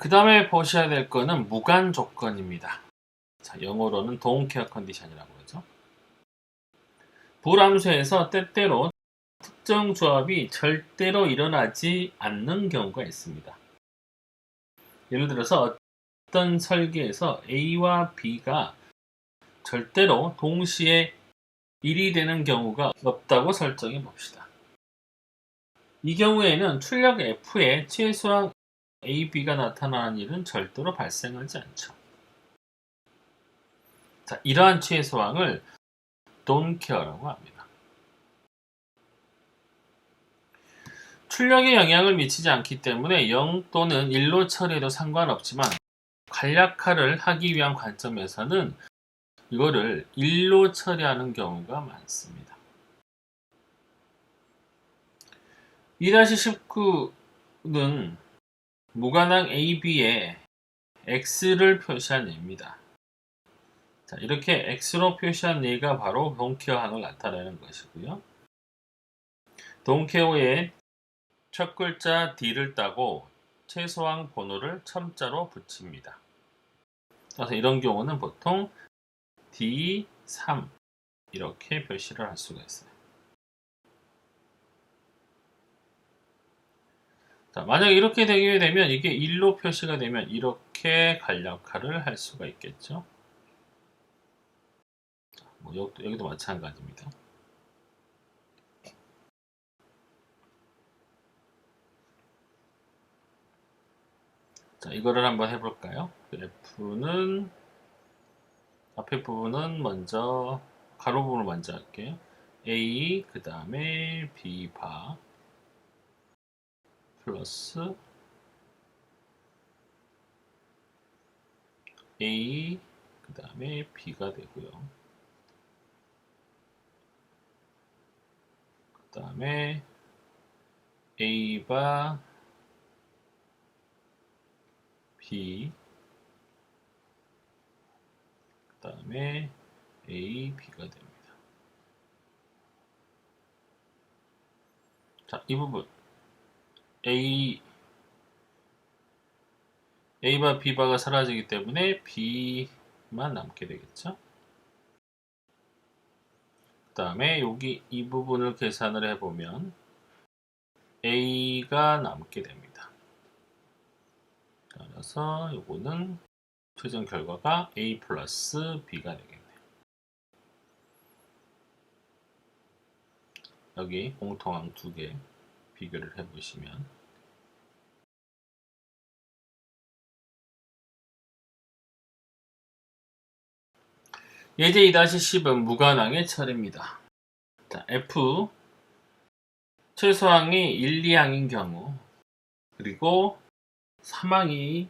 그 다음에 보셔야 될 거는 무관 조건입니다. 자, 영어로는 don't care condition이라고 하죠. 불함수에서 때때로 특정 조합이 절대로 일어나지 않는 경우가 있습니다. 예를 들어서 어떤 설계에서 A와 B가 절대로 동시에 1이 되는 경우가 없다고 설정해 봅시다. 이 경우에는 출력 F에 최소한 A, B가 나타나는 일은 절대로 발생하지 않죠. 자, 이러한 최소항을 don't care라고 합니다. 출력에 영향을 미치지 않기 때문에 0 또는 1로 처리해도 상관없지만 간략화를 하기 위한 관점에서는 이거를 1로 처리하는 경우가 많습니다. 2-19는 무관항 AB에 X를 표시한 예입니다. 자, 이렇게 X로 표시한 예가 바로 동케어항을 나타내는 것이고요. 동케어에 첫 글자 D를 따고 최소항 번호를 첨자로 붙입니다. 그래서 이런 경우는 보통 D3 이렇게 표시를 할 수가 있어요. 자, 만약 이렇게 되게 되면 이게 1로 표시가 되면 이렇게 간략화를 할 수가 있겠죠. 자, 뭐 여기도 마찬가지입니다. 자, 이거를 한번 해볼까요? F는 앞에 부분은 먼저 가로 부분을 먼저 할게요. A 그 다음에 B 바 플러스 A 그 다음에 B가 되고요. 그 다음에 A 바 B 그 다음에 A, B가 됩니다. 자, 이 부분 A바 B바가 사라지기 때문에 B만 남게 되겠죠. 그 다음에 여기 이 부분을 계산을 해보면 A가 남게 됩니다. 따라서 요거는 최종 결과가 A 플러스 B가 되겠네요. 여기 공통항 두 개 비교를 해보시면 예제 2-10은 무관항의 처리입니다. 자, F 최소항이 1, 2항인 경우 그리고 3항이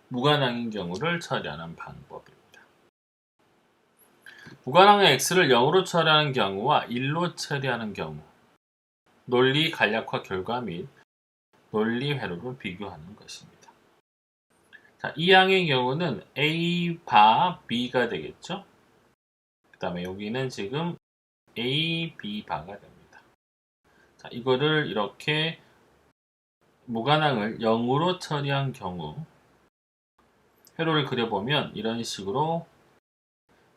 무관항인 경우를 처리하는 방법입니다. 무관항의 X를 0으로 처리하는 경우와 1로 처리하는 경우 논리 간략화 결과 및 논리 회로를 비교하는 것입니다. 자, 2항의 경우는 A 바 B가 되겠죠. 그 다음에 여기는 지금 A, B 바가 됩니다. 자, 이거를 이렇게 무관항을 0으로 처리한 경우 회로를 그려보면 이런 식으로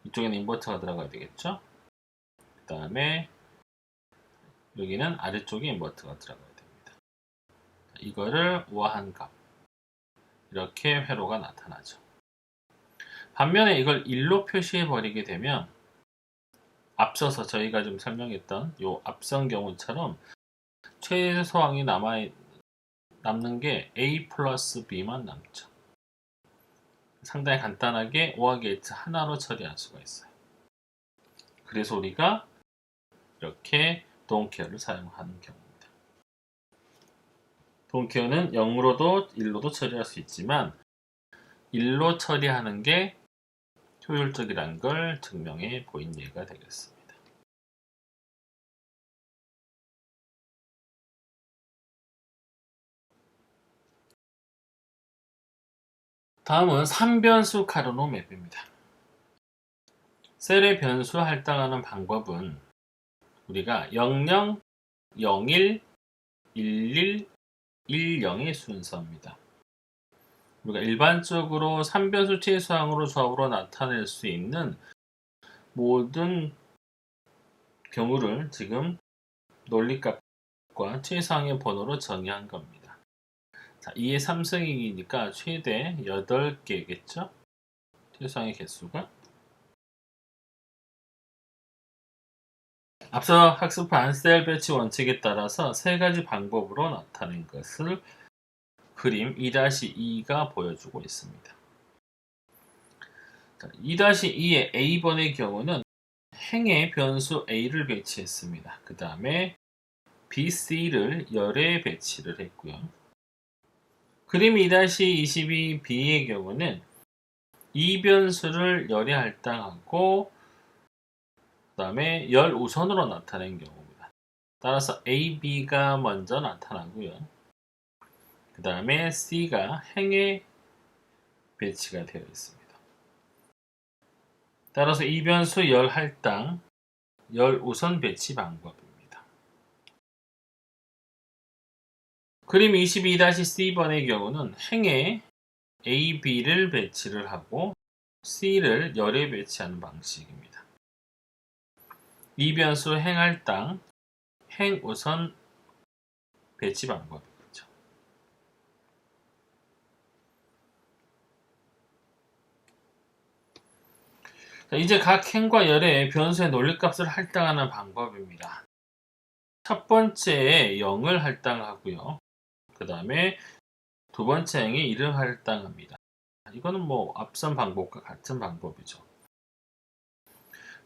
이쪽에는 인버터가 들어가야 되겠죠. 그 다음에 여기는 아래쪽에 인버터가 들어가야 됩니다. 자, 이거를 우아한 값 이렇게 회로가 나타나죠. 반면에 이걸 1로 표시해 버리게 되면 앞서서 저희가 좀 설명했던 요 앞선 경우처럼 최소항이 남는 게 A 플러스 B만 남죠. 상당히 간단하게 5하기 하나로 처리할 수가 있어요. 그래서 우리가 이렇게 don't care를 사용하는 경우입니다. don't care는 0으로도 1로도 처리할 수 있지만 1로 처리하는 게 효율적이라는 걸 증명해 보인 예가 되겠습니다. 다음은 3변수 카르노 맵입니다. 셀의 변수 할당하는 방법은 우리가 00, 01, 11, 10의 순서입니다. 우리가 일반적으로 3변수 최소항으로 조합으로 나타낼 수 있는 모든 경우를 지금 논리값과 최소항의 번호로 정의한 겁니다. 자, 2의 3승이니까 최대 8개겠죠? 최소항의 개수가. 앞서 학습한 셀 배치 원칙에 따라서 세 가지 방법으로 나타낸 것을 그림 2-2가 보여주고 있습니다. 2-2의 A번의 경우는 행의 변수 A를 배치했습니다. 그 다음에 B, C를 열에 배치를 했고요. 그림 2-22B의 경우는 이 변수를 열에 할당하고 그 다음에 열 우선으로 나타낸 경우입니다. 따라서 A, B가 먼저 나타나고요. 그 다음에 C가 행에 배치가 되어 있습니다. 따라서 이 변수 열 할당, 열 우선 배치 방법입니다. 그림 22-C번의 경우는 행에 A, B를 배치를 하고 C를 열에 배치하는 방식입니다. 이 변수 행 할당, 행 우선 배치 방법이죠. 이제 각 행과 열의 변수의 논리값을 할당하는 방법입니다. 첫 번째에 0을 할당하고요. 그 다음에 두 번째 행에 1을 할당합니다. 이거는 뭐 앞선 방법과 같은 방법이죠.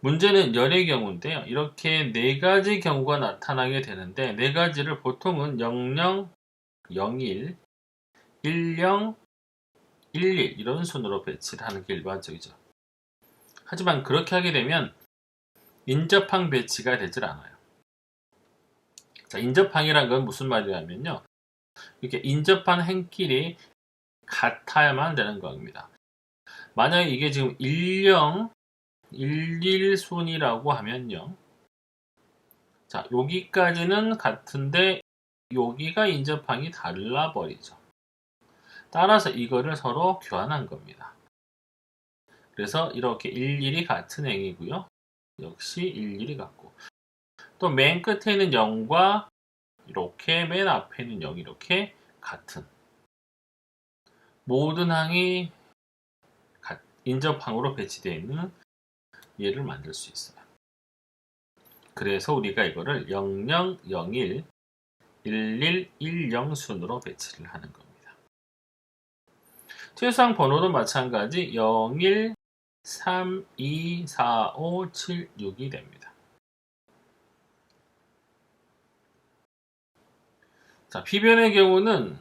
문제는 열의 경우인데요. 이렇게 네 가지 경우가 나타나게 되는데 네 가지를 보통은 00, 01, 10, 11 이런 순으로 배치를 하는 게 일반적이죠. 하지만 그렇게 하게 되면 인접항 배치가 되질 않아요. 자, 인접항이란 건 무슨 말이냐면요. 이렇게 인접한 행끼리 같아야만 되는 겁니다. 만약에 이게 지금 10, 11순이라고 하면요. 자, 여기까지는 같은데 여기가 인접항이 달라버리죠. 따라서 이거를 서로 교환한 겁니다. 그래서 이렇게 11이 같은 행이고요. 역시 11이 같고 또 맨 끝에 있는 0과 이렇게 맨 앞에 있는 0 이렇게 같은 모든 항이 인접항으로 배치되어 있는 얘를 만들 수 있어요. 그래서 우리가 이거를 00, 01, 11, 10 순으로 배치를 하는 겁니다. 최소항 번호도 마찬가지 01, 3, 2, 4, 5, 7, 6이 됩니다. 자, B변의 경우는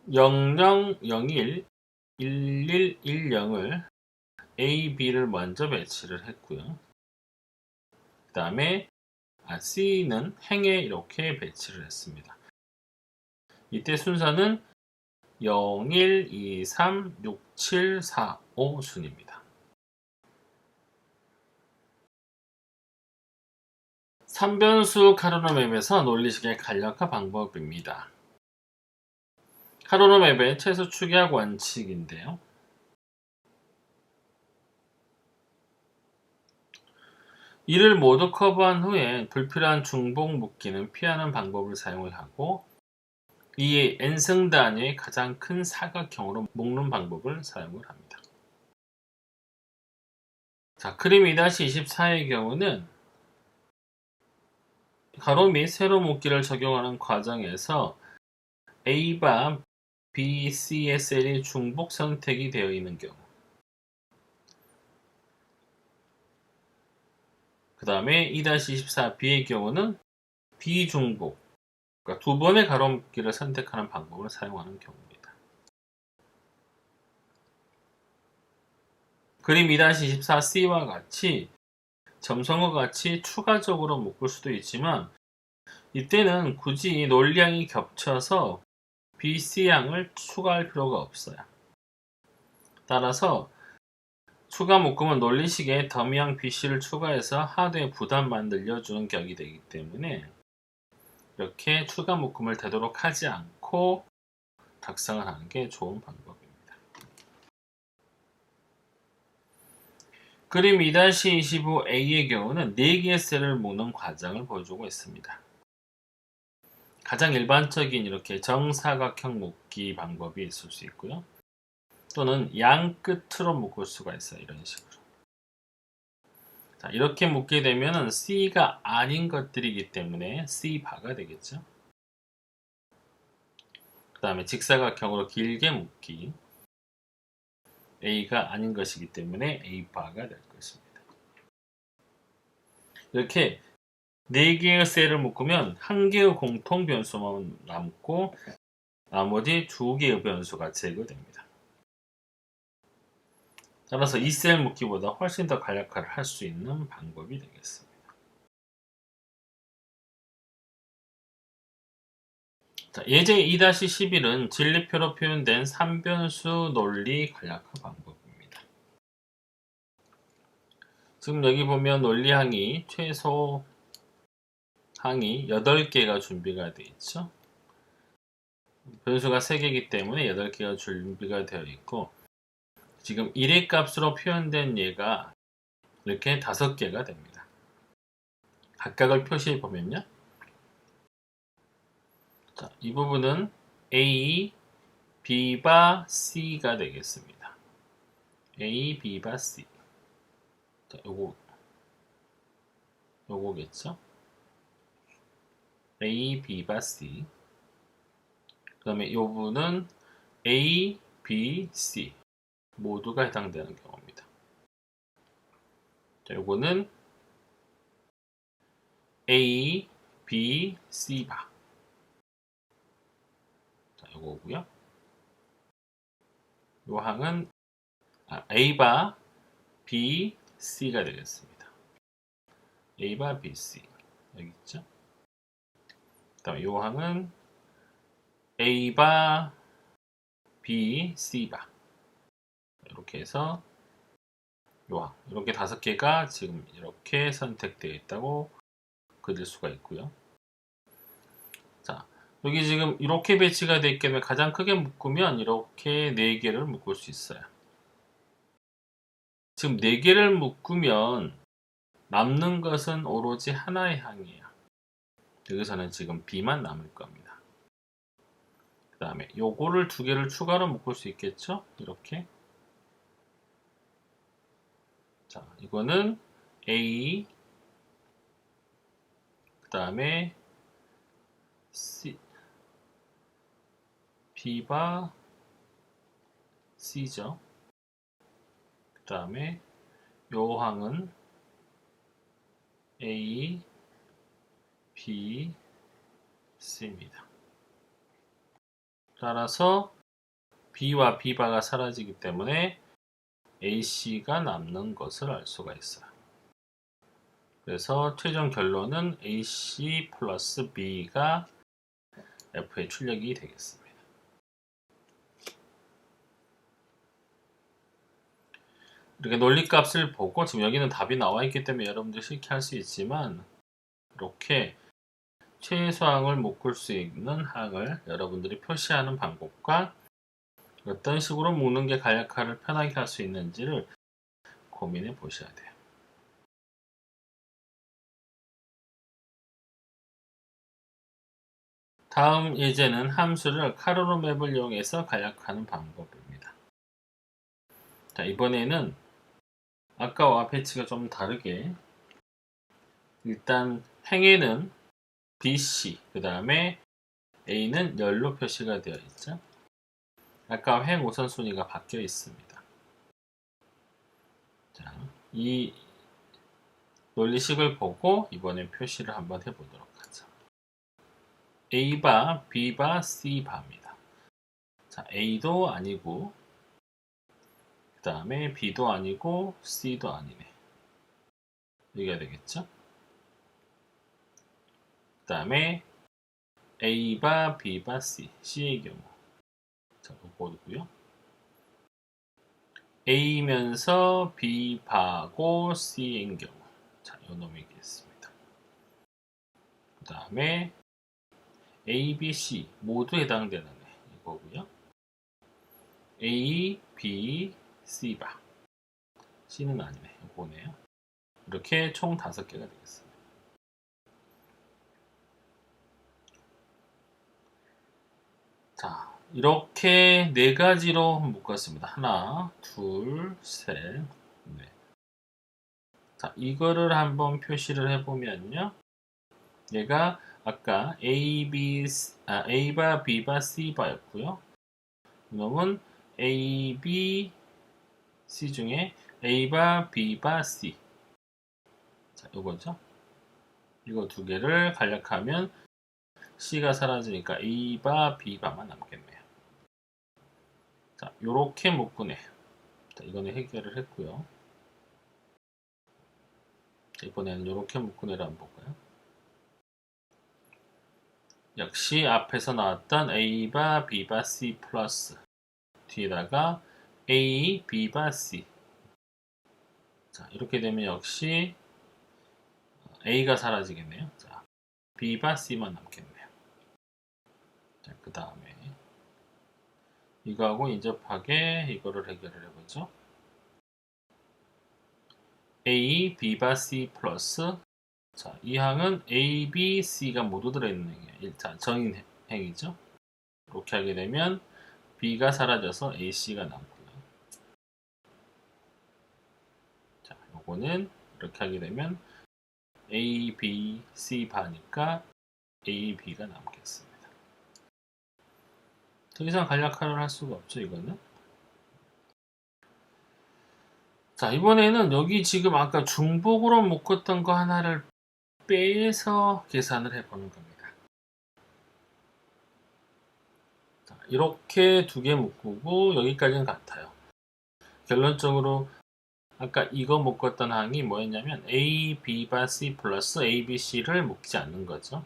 00, 01, 11, 10을 A, B를 먼저 배치를 했고요. 그 다음에 C는 행에 이렇게 배치를 했습니다. 이때 순서는 0, 1, 2, 3, 6, 7, 4, 5 순입니다. 3변수 카르노 맵에서 논리식의 간략화 방법입니다. 카르노 맵의 최소 축약 원칙인데요. 이를 모두 커버한 후에 불필요한 중복 묶기는 피하는 방법을 사용을 하고 이에 n승 단위의 가장 큰 사각형으로 묶는 방법을 사용을 합니다. 자, 그림 2-24의 경우는 가로 및 세로 묶기를 적용하는 과정에서 A바 B, C의 셀이 중복 선택이 되어 있는 경우 그 다음에 2-24B의 경우는 비중복 그러니까 두 번의 가로 묶기를 선택하는 방법을 사용하는 경우입니다. 그림 2-24C와 같이 점성과 같이 추가적으로 묶을 수도 있지만 이때는 굳이 논리양이 겹쳐서 BC양을 추가할 필요가 없어요. 따라서 추가 묶음은 논리식에 더미양 BC를 추가해서 하드의 부담만 늘려주는 격이 되기 때문에 이렇게 추가 묶음을 되도록 하지 않고 작성을 하는 게 좋은 방법입니다. 그림 2-25A의 경우는 4개의 셀을 묶는 과정을 보여주고 있습니다. 가장 일반적인 이렇게 정사각형 묶기 방법이 있을 수 있고요. 또는 양 끝으로 묶을 수가 있어요. 이런 식으로. 자, 이렇게 묶게 되면 C가 아닌 것들이기 때문에 C바가 되겠죠. 그 다음에 직사각형으로 길게 묶기. A가 아닌 것이기 때문에 A바가 될 것입니다. 이렇게 4개의 셀을 묶으면 1개의 공통 변수만 남고 나머지 2개의 변수가 제거됩니다. 따라서 이 셀 묶기보다 훨씬 더 간략화를 할 수 있는 방법이 되겠습니다. 자, 예제 2-11은 진리표로 표현된 3변수 논리 간략화 방법입니다. 지금 여기 보면 논리항이 최소 항이 8개가 준비가 되어 있죠. 변수가 3개이기 때문에 8개가 준비가 되어 있고 지금 1의 값으로 표현된 얘가 이렇게 5개가 됩니다. 각각을 표시해 보면요. 자, 이 부분은 A, B바 C가 되겠습니다. A, B바 C. 자, 요거겠죠? A, B바 C. 그 다음에 이 부분은 A, B, C 모두가 해당되는 경우입니다. 자, 요거는 A, B, C바. 자, 요거고요. 요 항은 A바 B, C가 되겠습니다. A바 B, C. 여기 있죠? 그 다음에 요 항은 A바 B, C바. 이렇게 해서 요항. 이렇게 5개가 지금 이렇게 선택되어 있다고 그릴 수가 있고요. 자, 여기 지금 이렇게 배치가 되어 있기 때문에 가장 크게 묶으면 이렇게 4개를 묶을 수 있어요. 지금 4개를 묶으면 남는 것은 오로지 하나의 항이에요. 여기서는 지금 B만 남을 겁니다. 그 다음에 요거를 2개를 추가로 묶을 수 있겠죠? 이렇게. 자, 이거는 A, 그 다음에 C, B바 C죠. 그 다음에 요 항은 A, B, C입니다. 따라서 B와 B바가 사라지기 때문에 AC가 남는 것을 알 수가 있어요. 그래서 최종 결론은 AC 플러스 B가 F의 출력이 되겠습니다. 이렇게 논리값을 보고 지금 여기는 답이 나와 있기 때문에 여러분들이 쉽게 할 수 있지만 이렇게 최소항을 묶을 수 있는 항을 여러분들이 표시하는 방법과 어떤 식으로 묶는 게 간략화를 편하게 할 수 있는지를 고민해 보셔야 돼요. 다음 예제는 함수를 카르노 맵을 이용해서 간략화하는 방법입니다. 자, 이번에는 아까와 배치가 좀 다르게 일단 행에는 BC, 그 다음에 A는 열로 표시가 되어 있죠. 아까 행 우선순위가 바뀌어 있습니다. 자, 이 논리식을 보고 이번에 표시를 한번 해보도록 하죠. A바, B바, C바입니다. 자, A도 아니고 그 다음에 B도 아니고 C도 아니네. 여기가 되겠죠? 그 다음에 A바, B바, C, C의 경우 자, 이거고요. A면서 B바고 C인 경우 자, 요 놈이겠습니다. 그 다음에 A, B, C 모두 해당되는 이거고요. A, B, C바 C는 아니네. 요거네요. 이렇게 총 5개가 되겠습니다. 자, 이렇게 4가지로 묶었습니다. 하나, 둘, 셋, 넷. 자, 이거를 한번 표시를 해보면요. 얘가 아까 A바, B바, C바였고요. 이놈은 A, B, C 중에 A바, B바, C. 자, 요거죠. 이거 2개를 간략하면 C가 사라지니까 A바, B바만 남겠네요. 자, 요렇게 묶으네요. 자, 이거는 해결을 했고요. 자, 이번에는 요렇게 묶으네를 한번 볼까요? 역시 앞에서 나왔던 A바, B바, C 플러스 뒤에다가 A, B바, C. 자, 이렇게 되면 역시 A가 사라지겠네요. 자, B바, C만 남겠네요. 자, 그 다음에 이거하고 인접하게 이거를 해결을 해보죠. A, B바, C 플러스 자, 이 항은 A, B, C가 모두 들어있는 행이에요. 일단 정인 행이죠. 이렇게 하게 되면 B가 사라져서 A, C가 남고요. 자, 요거는 이렇게 하게 되면 A, B, C 바니까 A, B가 남겠습니다. 더 이상 간략화를 할 수가 없죠, 이거는. 자, 이번에는 여기 지금 아까 중복으로 묶었던 거 하나를 빼서 계산을 해보는 겁니다. 자, 이렇게 2개 묶고 여기까지는 같아요. 결론적으로 아까 이거 묶었던 항이 뭐였냐면 A, B바 C 플러스 A, B, C를 묶지 않는 거죠.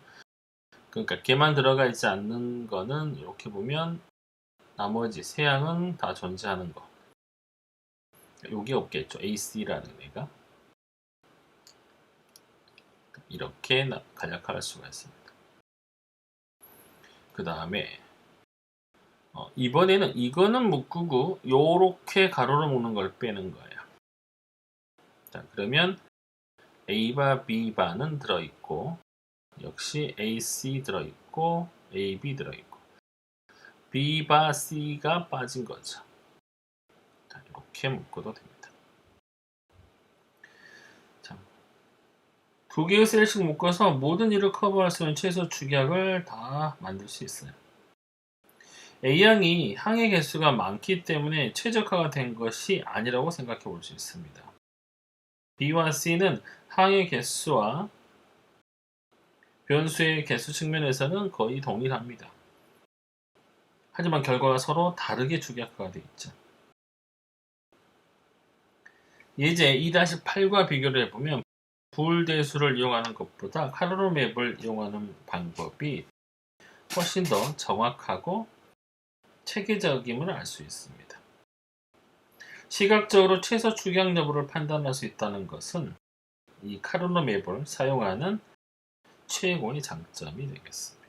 그러니까 걔만 들어가 있지 않는 거는 이렇게 보면 나머지 3항은 다 존재하는 거. 여기 없겠죠. AC라는 애가. 이렇게 간략화할 수가 있습니다. 그 다음에 이번에는 이거는 묶고 요렇게 가로로 묶는 걸 빼는 거예요. 자, 그러면 A바 B바는 들어있고 역시 AC 들어있고 AB 들어있고 B바 C가 빠진 거죠. 자, 이렇게 묶어도 됩니다. 자, 2개의 셀씩 묶어서 모든 일을 커버할 수 있는 최소 축약을 다 만들 수 있어요. A항이 항의 개수가 많기 때문에 최적화가 된 것이 아니라고 생각해 볼 수 있습니다. B와 C는 항의 개수와 변수의 개수 측면에서는 거의 동일합니다. 하지만 결과가 서로 다르게 축약화가 되어 있죠. 예제 2-8과 비교를 해보면 부울대수를 이용하는 것보다 카르노 맵을 이용하는 방법이 훨씬 더 정확하고 체계적임을 알 수 있습니다. 시각적으로 최소 축약 여부를 판단할 수 있다는 것은 이 카르노 맵을 사용하는 최고의 장점이 되겠습니다.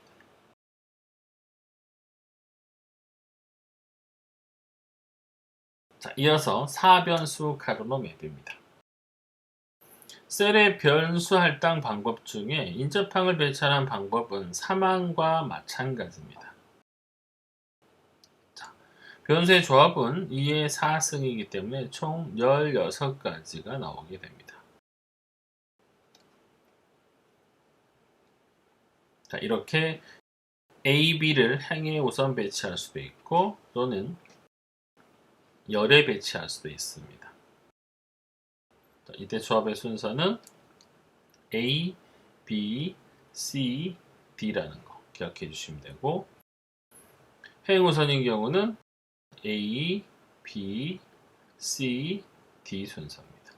자, 이어서 4변수 카르노 맵입니다. 셀의 변수 할당 방법 중에 인접항을 배치하는 방법은 3항과 마찬가지입니다. 자, 변수의 조합은 2의 4승이기 때문에 총 16가지가 나오게 됩니다. 자, 이렇게 A, B를 행에 우선 배치할 수도 있고 또는 열에 배치할 수도 있습니다. 자, 이때 조합의 순서는 A, B, C, D라는 거 기억해 주시면 되고 행 우선인 경우는 A, B, C, D 순서입니다.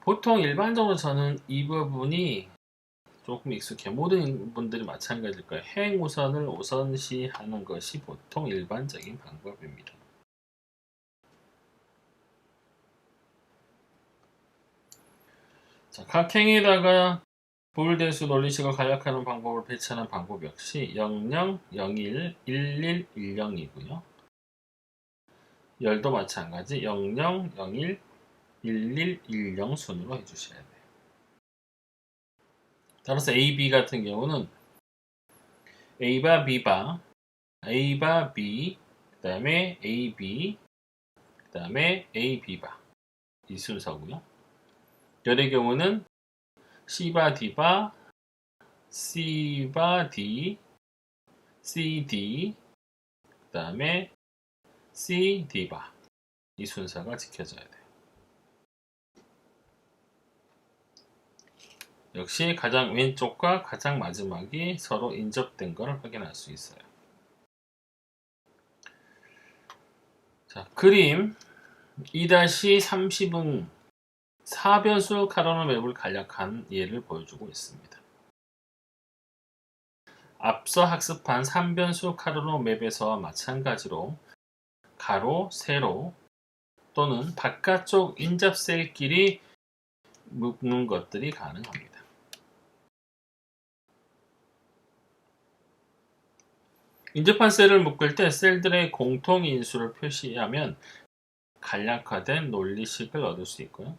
보통 일반적으로 저는 이 부분이 조금 익숙해요. 모든 분들이 마찬가지일 거예요. 행 우선을 우선시하는 것이 보통 일반적인 방법입니다. 자, 각 행에다가 부울대수 논리식을 간략하는 방법을 배치하는 방법 역시 00, 01, 11, 10이고요. 열도 마찬가지 00, 01, 11, 10 순으로 해주셔야 돼요. 따라서 A, B 같은 경우는 A바, B바, A바, B, 그 다음에 AB, 그 다음에 AB바 이 순서고요. 열의 경우는 C바, D바, C바, D, CD, 그 다음에 C, D바 이 순서가 지켜져야 돼요. 역시 가장 왼쪽과 가장 마지막이 서로 인접된 것을 확인할 수 있어요. 자, 그림 2-30은 4변수 카르노 맵을 간략한 예를 보여주고 있습니다. 앞서 학습한 3변수 카르노 맵에서와 마찬가지로 가로, 세로 또는 바깥쪽 인접셀끼리 묶는 것들이 가능합니다. 인접한 셀을 묶을 때 셀들의 공통인수를 표시하면 간략화된 논리식을 얻을 수 있고요.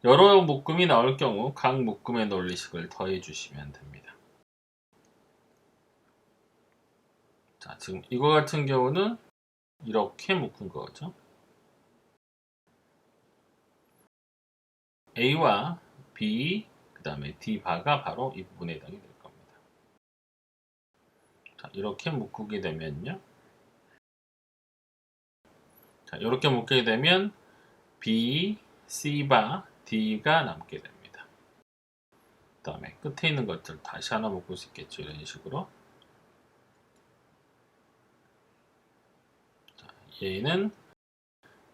여러 묶음이 나올 경우 각 묶음의 논리식을 더해 주시면 됩니다. 자, 지금 이거 같은 경우는 이렇게 묶은 거죠. A와 B, 그 다음에 D바가 바로 이 부분에 해당이 될 겁니다. 자, 이렇게 묶게 되면요. 자, 이렇게 묶게 되면 B, C바, D가 남게 됩니다. 그 다음에 끝에 있는 것들 다시 하나 묶을 수 있겠죠. 이런 식으로. 자, 얘는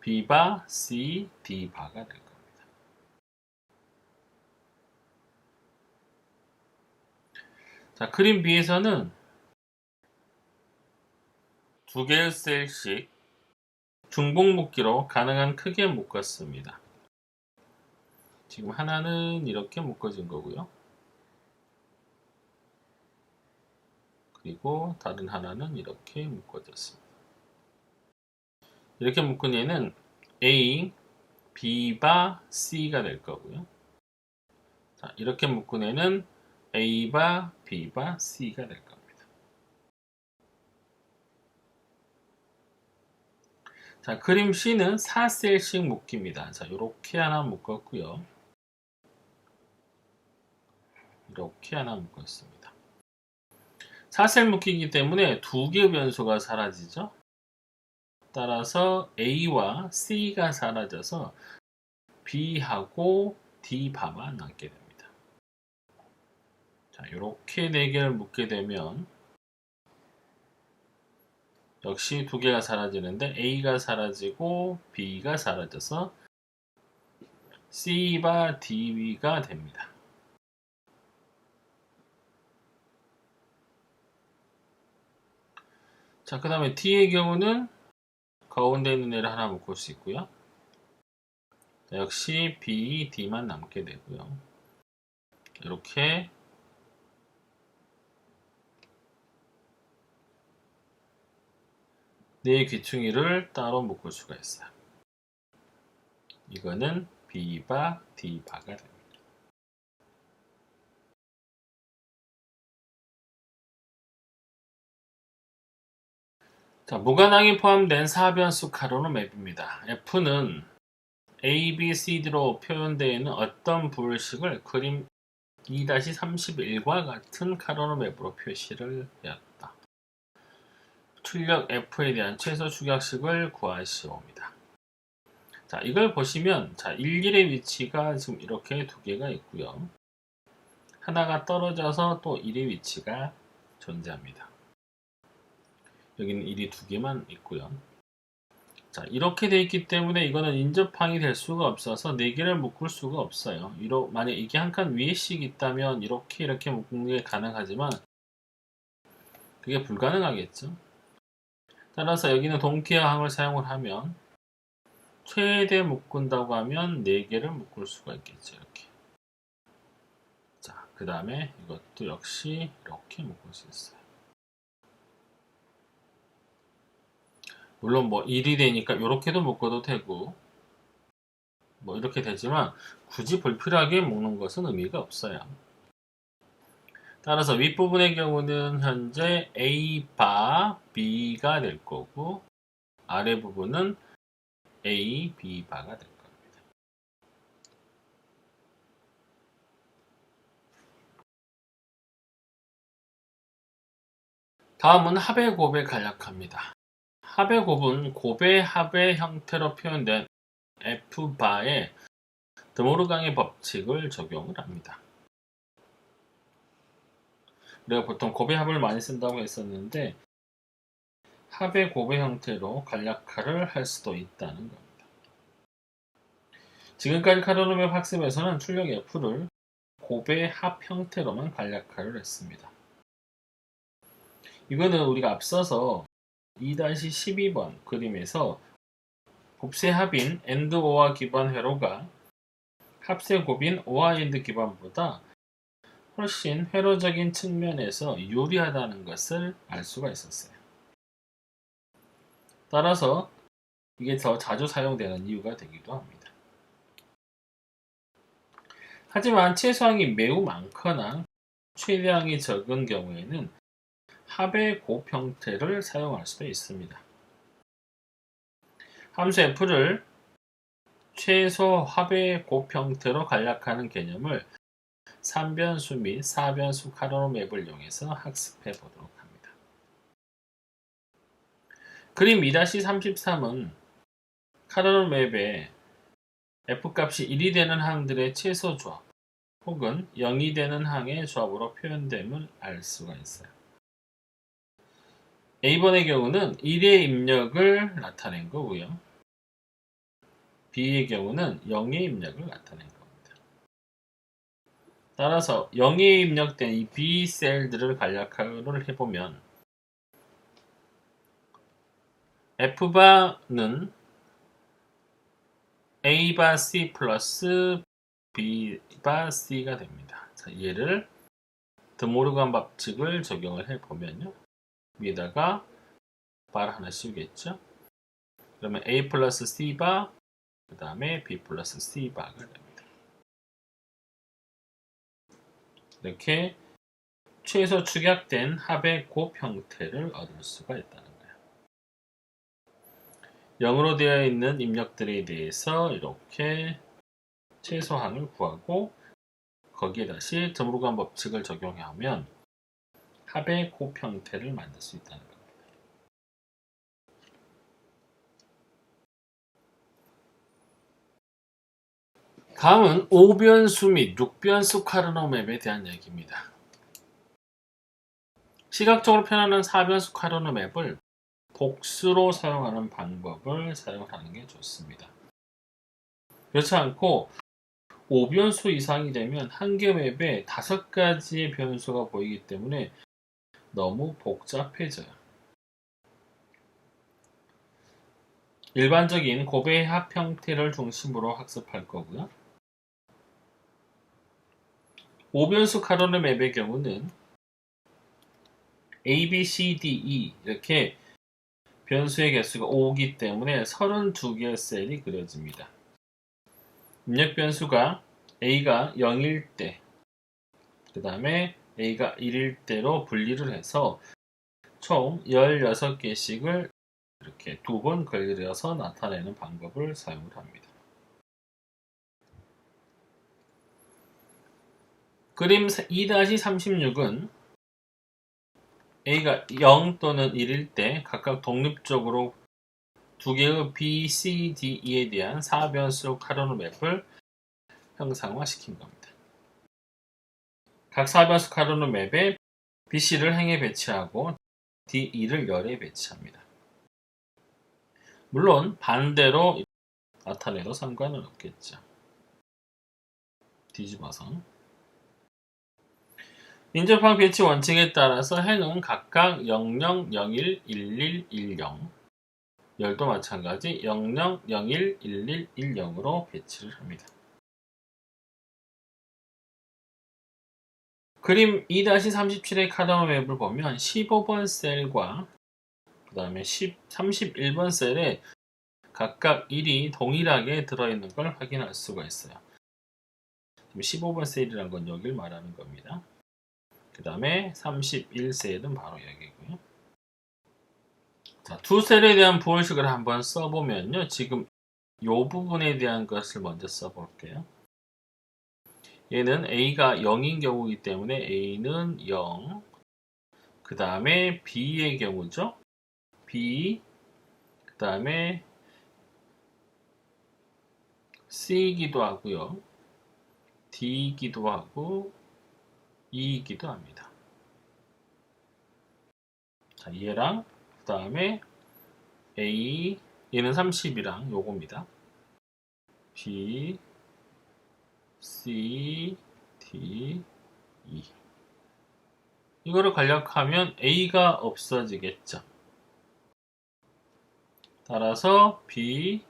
B바, C, D바가 될 겁니다. 자, 그림 B에서는 두 개의 셀씩 중복 묶기로 가능한 크게 묶었습니다. 지금 하나는 이렇게 묶어진 거고요. 그리고 다른 하나는 이렇게 묶어졌습니다. 이렇게 묶은 얘는 A, B바, C가 될 거고요. 자, 이렇게 묶은 애는 A바, B바, C가 될 겁니다. 자, 그림 C는 4셀씩 묶입니다. 자, 이렇게 하나 묶었고요. 이렇게 하나 묶었습니다. 4셀 묶이기 때문에 두 개의 변수가 사라지죠. 따라서 A와 C가 사라져서 B하고 D바만 남게 됩니다. 자, 이렇게 4개를 묶게 되면 역시 두 개가 사라지는데 A가 사라지고 B가 사라져서 C바 D가 됩니다. 자, 그 다음에 D의 경우는 가운데 있는 애를 하나 묶을 수 있고요. 자, 역시 B, D만 남게 되고요. 이렇게 네 귀퉁이를 따로 묶을 수가 있어요. 이거는 B바, D바가 됩니다. 자, 무관항이 포함된 4변수 카르노 맵입니다. F는 A, B, C, D로 표현되어 있는 어떤 불식을 그림 2-31과 같은 카르노 맵으로 표시를 하였다. 출력 F에 대한 최소 축약식을 구하시옵니다. 자, 이걸 보시면 자, 11의 위치가 지금 이렇게 두 개가 있고요. 하나가 떨어져서 또 1의 위치가 존재합니다. 여기는 1이 두 개만 있고요. 자, 이렇게 되어 있기 때문에 이거는 인접항이 될 수가 없어서 4개를 묶을 수가 없어요. 만약 이게 한 칸 위에씩 있다면 이렇게 묶는 게 가능하지만 그게 불가능하겠죠. 따라서 여기는 동기화항을 사용을 하면 최대 묶은다고 하면 4개를 묶을 수가 있겠죠. 이렇게. 자, 그 다음에 이것도 역시 이렇게 묶을 수 있어요. 물론 뭐 1이 되니까 이렇게도 묶어도 되고 뭐 이렇게 되지만 굳이 불필요하게 묶는 것은 의미가 없어요. 따라서 윗부분의 경우는 현재 A 바 B가 될 거고 아래 부분은 A, B 바가 될 겁니다. 다음은 합의 곱의 간략화입니다. 합의 곱은 곱의 합의 형태로 표현된 F바에 드모르강의 법칙을 적용을 합니다. 우리가 보통 곱의 합을 많이 쓴다고 했었는데 합의 곱의 형태로 간략화를 할 수도 있다는 겁니다. 지금까지 카르노맵 학습에서는 출력 F를 곱의 합 형태로만 간략화를 했습니다. 이거는 우리가 앞서서 2-12번 그림에서 곱세 합인 AND OR 기반 회로가 합세 곱인 OR AND 기반보다 훨씬 회로적인 측면에서 유리하다는 것을 알 수가 있었어요. 따라서 이게 더 자주 사용되는 이유가 되기도 합니다. 하지만 최소항이 매우 많거나 최대항이 적은 경우에는 합의 곱 형태를 사용할 수도 있습니다. 함수 f를 최소 합의 곱 형태로 간략화하는 개념을 3변수 및 4변수 카르노맵을 이용해서 학습해 보도록 합니다. 그림 2-33은 카르노맵에 f값이 1이 되는 항들의 최소 조합 혹은 0이 되는 항의 조합으로 표현됨을 알 수가 있어요. A번의 경우는 1의 입력을 나타낸 거고요. B의 경우는 0의 입력을 나타낸 겁니다. 따라서 0에 입력된 이 B 셀들을 간략화를 해보면 F바는 A바 C 플러스 B바 C가 됩니다. 자, 얘를 드모르간 법칙을 적용을 해보면요. 위에다가 바를 하나 씌우겠죠. 그러면 A 플러스 C바 그 다음에 B 플러스 C바가 됩니다. 이렇게 최소 축약된 합의 곱 형태를 얻을 수가 있다는 거예요. 0으로 되어 있는 입력들에 대해서 이렇게 최소항을 구하고 거기에 다시 드모르간 법칙을 적용하면 합의 곱 형태를 만들 수 있다는 겁니다. 다음은 5변수 및 6변수 카르노맵에 대한 얘기입니다. 시각적으로 표현하는 4변수 카르노맵을 복수로 사용하는 방법을 사용하는 게 좋습니다. 그렇지 않고 5변수 이상이 되면 한 개 맵에 5가지의 변수가 보이기 때문에 너무 복잡해져요. 일반적인 곱의 합 형태를 중심으로 학습할 거고요. 5변수 카르노맵의 경우는 A, B, C, D, E 이렇게 변수의 개수가 5기 때문에 32개의 셀이 그려집니다. 입력 변수가 A가 0일 때, 그 다음에 A가 1일 때로 분리를 해서 총 16개씩을 이렇게 두 번 그려서 나타내는 방법을 사용을 합니다. 그림 2-36은 A가 0 또는 1일 때 각각 독립적으로 두 개의 B, C, D, E에 대한 4변수 카르노맵을 형상화시킨 겁니다. 각 4변수 카르노맵에 BC를 행에 배치하고 DE를 열에 배치합니다. 물론 반대로 나타내도 상관은 없겠죠. 뒤집어서 인접항 배치 원칙에 따라서 행은 각각 00, 01, 11, 10 열도 마찬가지 00, 01, 11, 10으로 배치를 합니다. 그림 2-37의 카르노맵을 보면 15번 셀과 그 다음에 31번 셀에 각각 1이 동일하게 들어있는 걸 확인할 수가 있어요. 15번 셀이란 건 여길 말하는 겁니다. 그 다음에 31셀은 바로 여기고요. 자, 두 셀에 대한 부호식을 한번 써보면요. 지금 이 부분에 대한 것을 먼저 써볼게요. 얘는 A가 0인 경우이기 때문에 A는 0. 그 다음에 B의 경우죠. B. 그 다음에 C이기도 하고요. D이기도 하고 E이기도 합니다. 자, 얘랑 그 다음에 A, 얘는 30이랑 요겁니다. B, C, D, E. 이거를 간략하면 A가 없어지겠죠. 따라서 B,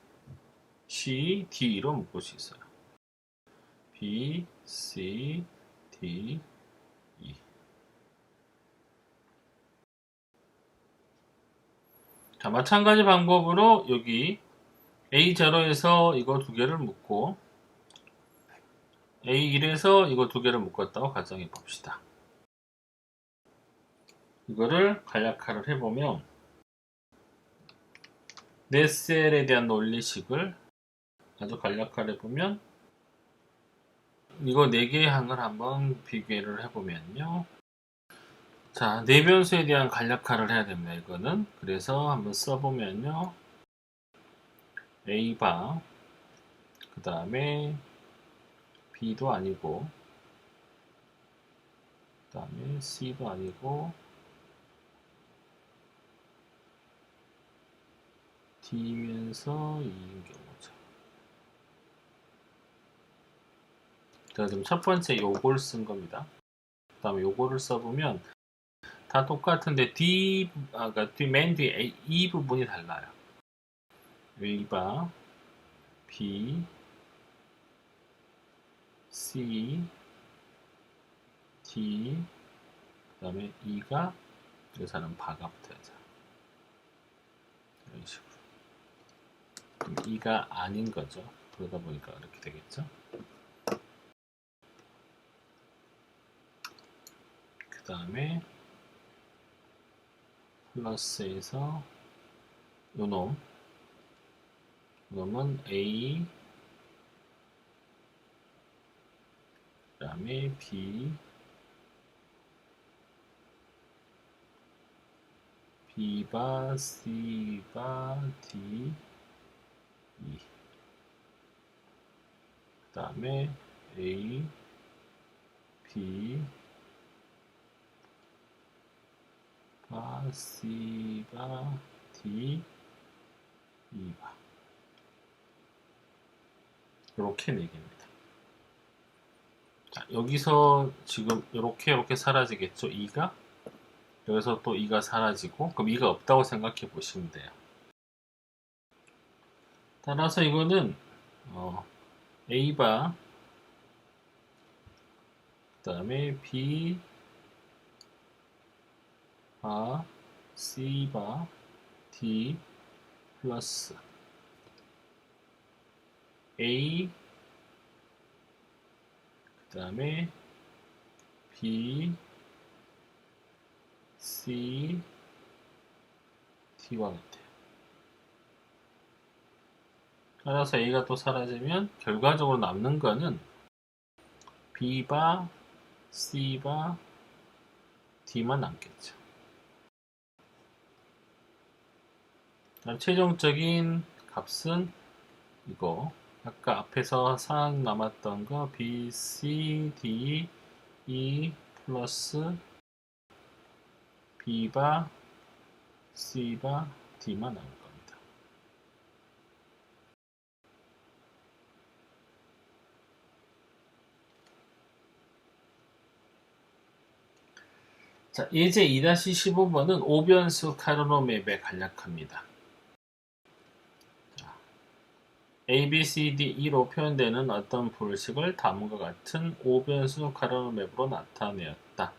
C, D로 묶을 수 있어요. B, C, D, E. 자, 마찬가지 방법으로 여기 A0에서 이거 두 개를 묶고 A1에서 이거 두 개를 묶었다고 가정해 봅시다. 이거를 간략화를 해보면 네 셀에 대한 논리식을 아주 간략화를 해보면 이거 4개의 항을 한번 비교를 해보면요. 자, 네 변수에 대한 간략화를 해야 됩니다. 이거는 그래서 한번 써보면요. A바 그 다음에 B도 아니고 그 다음에 C도 아니고 D면서 E인 경우죠. 제가 지금 첫 번째 요걸 쓴 겁니다. 그 다음에 요거를 써보면 다 똑같은데 그러니까 맨 뒤에 E 부분이 달라요. A바 B, C, D, 그 다음에 E가 여기서는 바가 붙어야죠. 이런 식으로. 그럼 E가 아닌 거죠. 그러다 보니까 이렇게 되겠죠. 그 다음에 플러스에서 요놈은 A, 그 다음에 B, B바, C바, D, E. 그 다음에 A, B, 바, C바, D, E바. 이렇게 4개입니다. 자, 여기서 지금 이렇게 사라지겠죠? 2가? 여기서 또 2가 사라지고 그럼 2가 없다고 생각해 보시면 돼요. 따라서 이거는 A바 그 다음에 B 바 C 바 D 플러스 A 그 다음에 B C D와 같아요. 따라서 A가 또 사라지면 결과적으로 남는 거는 B바 C바 D만 남겠죠. 최종적인 값은 이거 아까 앞에서 상 남았던 거 B, C, D, E 플러스 B바 C바 D만 나올 겁니다. 자, 예제 2-15번은 5변수 카르노 맵에 간략합니다. A, B, C, D, E로 표현되는 어떤 불식을 다음과 같은 5변수 카르노 맵으로 나타내었다.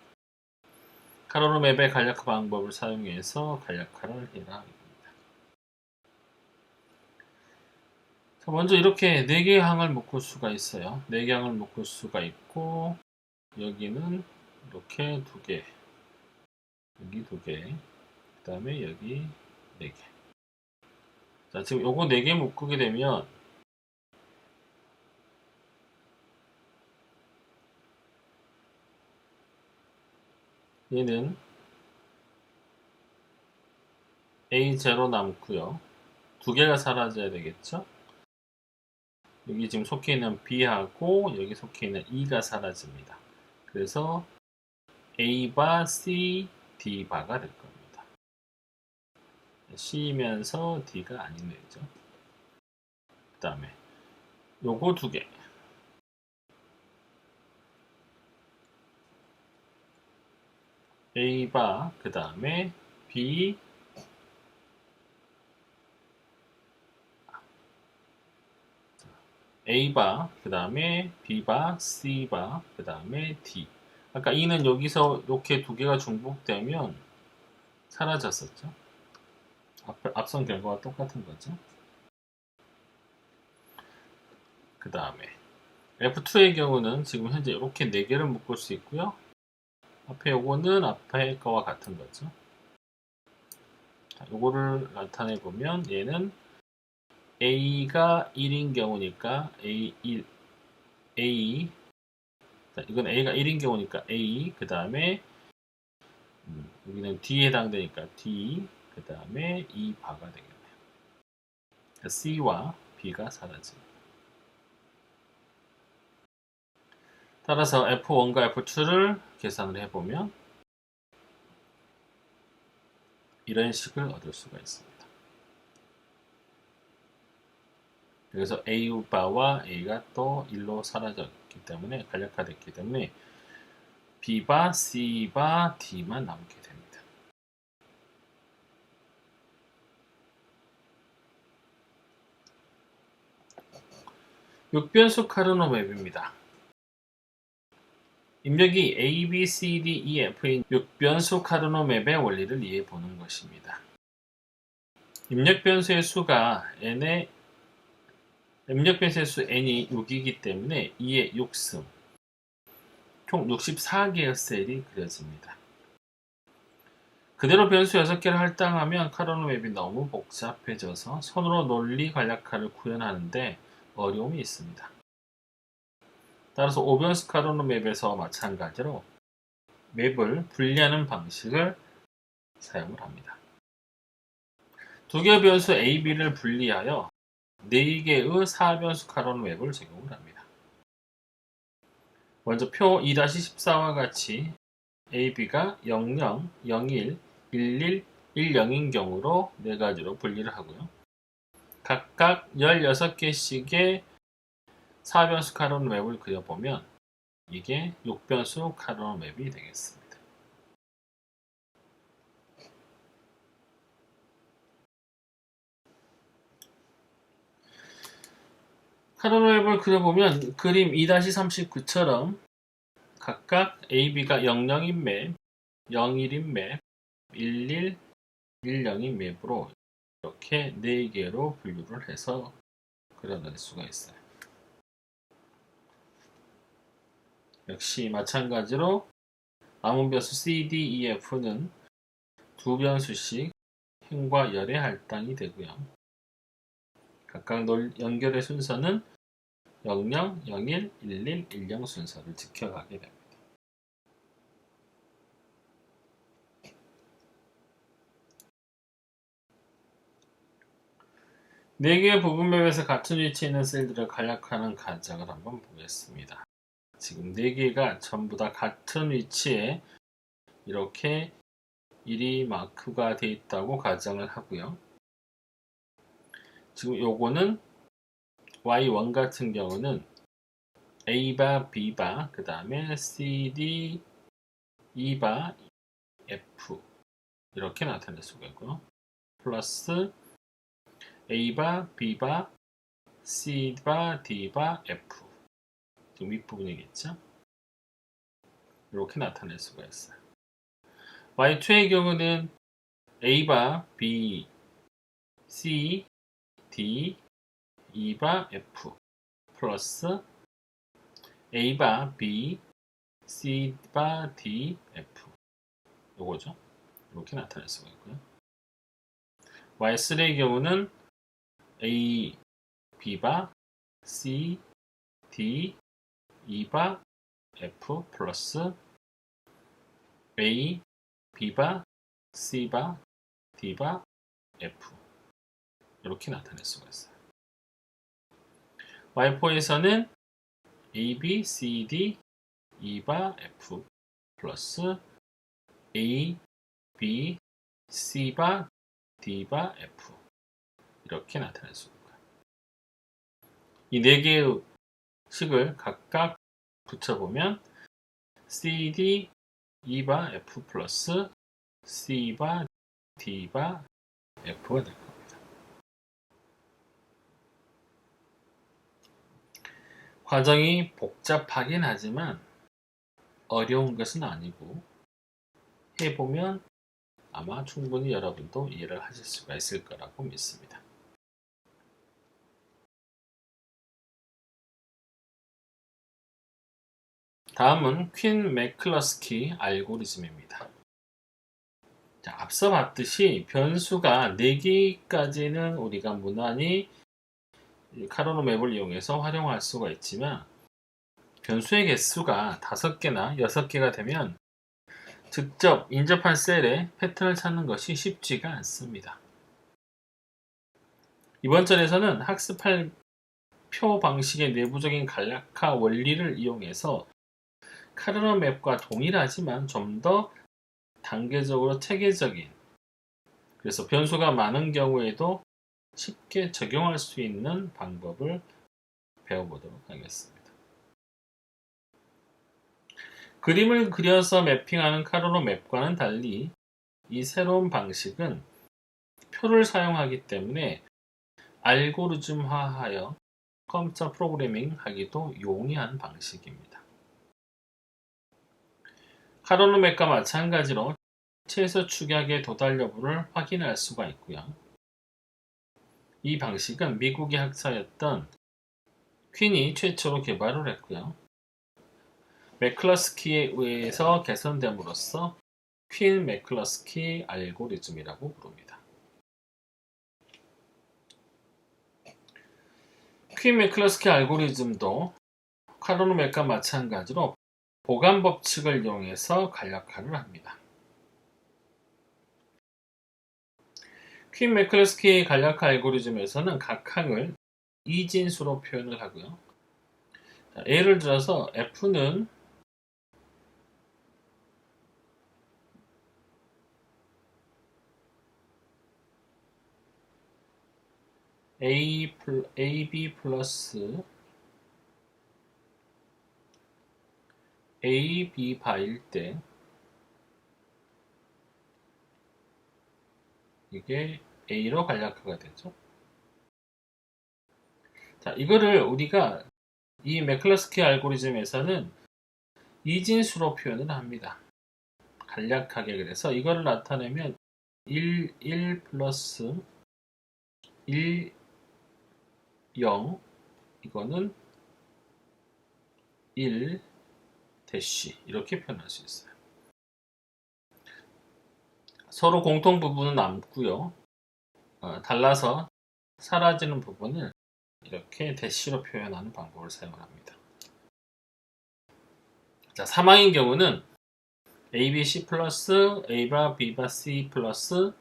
카로노 맵의 간략화 방법을 사용해서 간략화를 해라. 자, 먼저 이렇게 4개의 항을 묶을 수가 있어요. 4개의 항을 묶을 수가 있고, 여기는 이렇게 2개, 여기 2개, 그 다음에 여기 4개. 자, 지금 요거 4개 묶게 되면 얘는 A0 남고요. 2개가 사라져야 되겠죠? 여기 지금 속해 있는 B하고 여기 속해 있는 E가 사라집니다. 그래서 A바, C, D바가 될 겁니다. C면서 D가 아닌 애죠. 그 다음에 요거 2개. A바, 그 다음에 B, A바, 그 다음에 B바, C바, 그 다음에 D. 아까 E는 여기서 이렇게 2개가 중복되면 사라졌었죠. 앞선 결과와 똑같은 거죠. 그 다음에 F2의 경우는 지금 현재 이렇게 4개를 묶을 수 있고요. 앞에 요거는 앞에 거와 같은 거죠. 자, 요거를 나타내 보면 얘는 A가 1인 경우니까 A1, A, 자, 이건 A가 1인 경우니까 A, 그 다음에 여기는 D에 해당되니까 D, 그 다음에 E 바가 되겠네요. 그러니까 C와 B가 사라집니다. 따라서 F1과 F2를 계산을 해보면 이런 식을 얻을 수가 있습니다. 그래서 A바와 A가 또 1로 사라졌기 때문에 간략화됐기 때문에 B바, C바, D만 남게 됩니다. 육변수 카르노 맵입니다. 입력이 A, B, C, D, E, F인 6변수 카르노 맵의 원리를 이해해 보는 것입니다. 입력 변수의 수가 n의 입력 변수의 수 n이 6이기 때문에 2의 6승 총 64개의 셀이 그려집니다. 그대로 변수 6개를 할당하면 카르노 맵이 너무 복잡해져서 손으로 논리 간략화를 구현하는데 어려움이 있습니다. 따라서 5변수 카르노 맵에서 마찬가지로 맵을 분리하는 방식을 사용을 합니다. 2개의 변수 A, B를 분리하여 4개의 4변수 카르노 맵을 제공을 합니다. 먼저 표 2-14와 같이 A, B가 00, 01, 11, 10인 경우로 4가지로 분리를 하고요. 각각 16개씩의 4변수 카르노 맵을 그려보면 이게 6변수 카르노 맵이 되겠습니다. 카르노 맵을 그려보면 그림 2-39처럼 각각 A, B가 00인 맵, 01인 맵, 11, 10인 맵으로 이렇게 4개로 분류를 해서 그려낼 수가 있어요. 역시 마찬가지로 남은 변수 C, D, E, F는 2변수씩 행과 열의 할당이 되고요. 각각 연결의 순서는 00, 01, 11, 10 순서를 지켜가게 됩니다. 네 개의 부분맵에서 같은 위치에 있는 셀들을 간략화하는 과정을 한번 보겠습니다. 지금 4개가 전부 다 같은 위치에 이렇게 1이 마크가 되어 있다고 가정을 하고요. 지금 요거는 Y1 같은 경우는 A바, B바, 그 다음에 C, D, E바, F 이렇게 나타낼 수가 있고요. 플러스 A바, B바, C바, D바, F 지금 윗부분이겠죠? 이렇게 나타낼 수가 있어요. Y2의 경우는 A바 B, C, D, E바 F 플러스 A바 B, C바 D, F 요거죠. 이렇게 나타낼 수가 있고요. Y3의 경우는 A, B바 C, D, E바 F 플러스 A, B바 C바 D바 F 이렇게 나타낼 수가 있어요. Y4에서는 A, B, C, D, E바 F 플러스 A, B, C바 D바 F 이렇게 나타낼 수 있고요. 이 네 개의 식을 각각 붙여보면 C, D, E바 F 플러스 C바 D바 F가 될 겁니다. 과정이 복잡하긴 하지만 어려운 것은 아니고 해보면 아마 충분히 여러분도 이해를 하실 수가 있을 거라고 믿습니다. 다음은 퀸 매클러스키 알고리즘입니다. 자, 앞서 봤듯이 변수가 4개까지는 우리가 무난히 카르노 맵을 이용해서 활용할 수가 있지만 변수의 개수가 5개나 6개가 되면 직접 인접한 셀에 패턴을 찾는 것이 쉽지가 않습니다. 이번 전에서는 학습할 표 방식의 내부적인 간략화 원리를 이용해서 카르노 맵과 동일하지만 좀 더 단계적으로 체계적인, 그래서 변수가 많은 경우에도 쉽게 적용할 수 있는 방법을 배워보도록 하겠습니다. 그림을 그려서 매핑하는 카르노 맵과는 달리 이 새로운 방식은 표를 사용하기 때문에 알고리즘화하여 컴퓨터 프로그래밍 하기도 용이한 방식입니다. 카르노 맵과 마찬가지로 최소 축약의 도달 여부를 확인할 수가 있고요. 이 방식은 미국의 학자였던 퀸이 최초로 개발을 했고요. 매클러스키에 의해서 개선됨으로써 퀸 매클러스키 알고리즘이라고 부릅니다. 퀸 매클러스키 알고리즘도 카르노 맵과 마찬가지로 보관 법칙을 이용해서 간략화를 합니다. 퀸 매클러스키 간략화 알고리즘에서는 각 항을 이진수로 표현을 하고요. 자, 예를 들어서 F는 AB 플러스 AB 바일 때 이게 A로 간략화가 되죠. 자, 이거를 우리가 이 매클러스키 알고리즘에서는 이진수로 표현을 합니다. 간략하게. 그래서 이거를 나타내면 1 플러스 1, 0 이거는 1 대시 이렇게 표현할 수 있어요. 서로 공통 부분은 남고요. 달라서 사라지는 부분을 이렇게 대시로 표현하는 방법을 사용을 합니다. 자, 사망인 경우는 A, B, C 플러스 A바 B바 C 플러스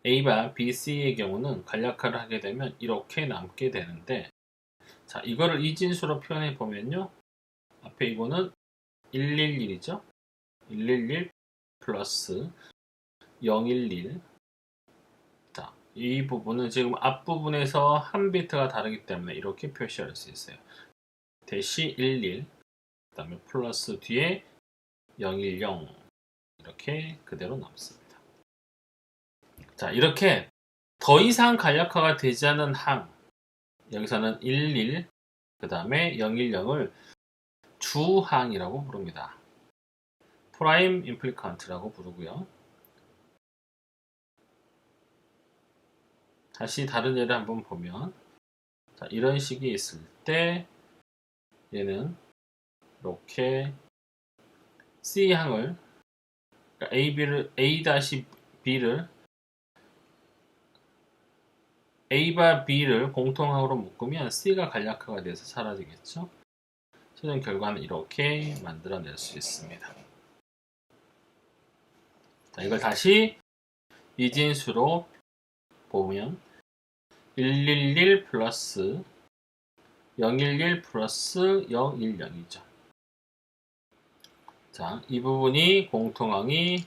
A바 B, C의 경우는 간략화를 하게 되면 이렇게 남게 되는데, 자, 이거를 이진수로 표현해 보면요. 앞에 이거는 111이죠. 111 플러스 011. 자, 이 부분은 지금 앞부분에서 한 비트가 다르기 때문에 이렇게 표시할 수 있어요. 대시 11, 그 다음에 플러스 뒤에 010 이렇게 그대로 남습니다. 자, 이렇게 더 이상 간략화가 되지 않은 항, 여기서는 11, 그 다음에 010을 주항이라고 부릅니다. 프라임 임플리칸트라고 부르고요. 다시 다른 예를 한번 보면, 자, 이런 식이 있을 때 얘는 이렇게 C항을, 그러니까 A-B를 A와 B를 공통항으로 묶으면 C가 간략화가 돼서 사라지겠죠. 최종 결과는 이렇게 만들어낼 수 있습니다. 자, 이걸 다시 이진수로 보면 111 플러스 011 플러스 010이죠. 자, 이 부분이 공통항이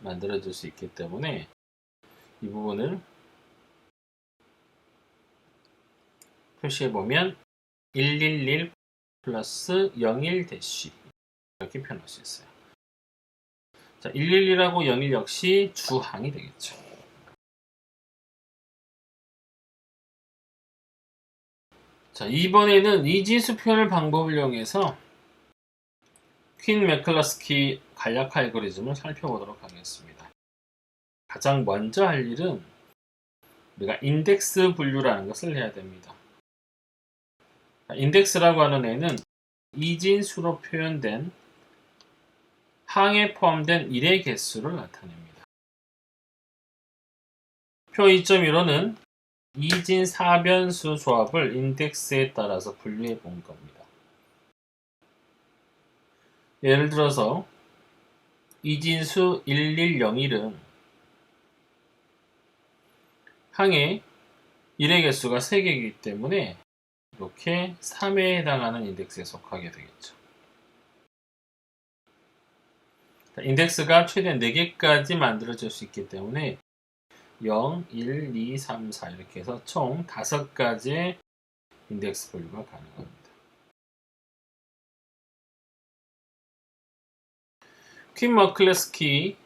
만들어질 수 있기 때문에 이 부분을 표시해보면 111 플러스 01 대쉬 이렇게 표현할 수 있어요. 자, 111하고 01 역시 주항이 되겠죠. 자, 이번에는 이진수 표현을 방법을 이용해서 퀸 매클러스키 간략화 알고리즘을 살펴보도록 하겠습니다. 가장 먼저 할 일은 우리가 인덱스 분류라는 것을 해야 됩니다. 인덱스라고 하는 애는 이진수로 표현된 항에 포함된 1의 개수를 나타냅니다. 표 2.15는 이진 4변수 조합을 인덱스에 따라서 분류해 본 겁니다. 예를 들어서 이진수 1101은 항에 1의 개수가 3개이기 때문에 이렇게 3에 해당하는 인덱스에 속하게 되겠죠. 인덱스가 최대 4개까지 만들어질 수 있기 때문에 0, 1, 2, 3, 4 이렇게 해서 총 5가지의 인덱스 분류가 가능합니다. 퀸 머클러스키